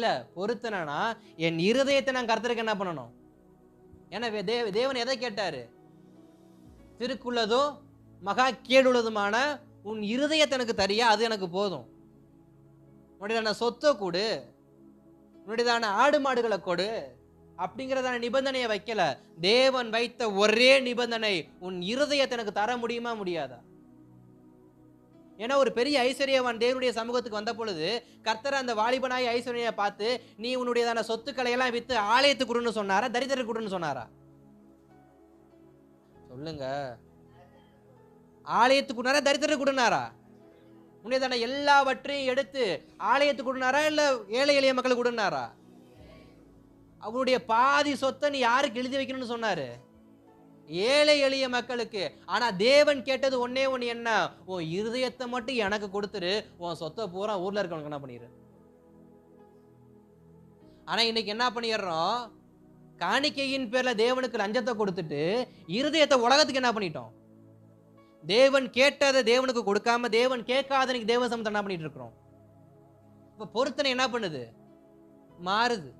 இல்ல. பொருத்தனைனா என் இருதயத்தை நான் கர்த்தருக்கு என்ன பண்ணணும்? ஏன்னா தேவன் எதை கேட்டாரு? திருக்குள்ளதோ மகா கேடுள்ளதுமான உன் இருதயத்தை எனக்கு தரியா, அது எனக்கு போதும். உன்னுடையதான சொத்தை கொடு, உன்னுடையதான ஆடு மாடுகளை கொடு அப்படிங்கிறதான நிபந்தனையை வைக்கல. தேவன் வைத்த ஒரே நிபந்தனை, உன் இருதயத்தை எனக்கு தர முடியுமா முடியாதா? ஏன்னா ஒரு பெரிய ஐஸ்வர்யவான் தேவனுடைய சமூகத்துக்கு வந்த பொழுது கர்த்தர் அந்த வாலிபனாய் ஐஸ்வர்யை பார்த்து, நீ உன்னுடையதான சொத்துக்களை எல்லாம் வித்து ஆலயத்துக்கு கொடுன்னு சொன்னாரா, தரித்திரருக்கு கொடுன்னு சொன்னாரா? சொல்லுங்க. ஆலயத்துக்கு கொடுனாரா, தரித்திரருக்கு கொடுனாரா? உன்னுடையதான எல்லாவற்றையும் எடுத்து ஆலயத்துக்கு கொடுனாரா, இல்ல ஏழை எளிய மக்களுக்கு கொடுனாரா? அவருடைய பாதி சொத்தை நீ யாருக்கு எழுதி வைக்கணும்னு சொன்னாரு? ஏழை எளிய மக்களுக்கு. ஆனா தேவன் கேட்டது ஒன்னே ஒண்ணு, என்ன? உன் இருதயத்தை மட்டும் எனக்கு கொடுத்துரு, உன் சொத்தை பூரா ஊர்ல இருக்கவனுக்கு என்ன பண்ணிரு. ஆனா இன்னைக்கு என்ன பண்ணிடுறோம்? காணிக்கையின் பேர்ல தேவனுக்கு லஞ்சத்தை கொடுத்துட்டு இருதயத்தை உலகத்துக்கு என்ன பண்ணிட்டோம்? தேவன் கேட்டதை தேவனுக்கு கொடுக்காம தேவன் கேட்காத தேவ சமத்தை என்ன பண்ணிட்டு இருக்கிறோம்? இப்ப பொருத்தனை என்ன பண்ணுது? மாறுது.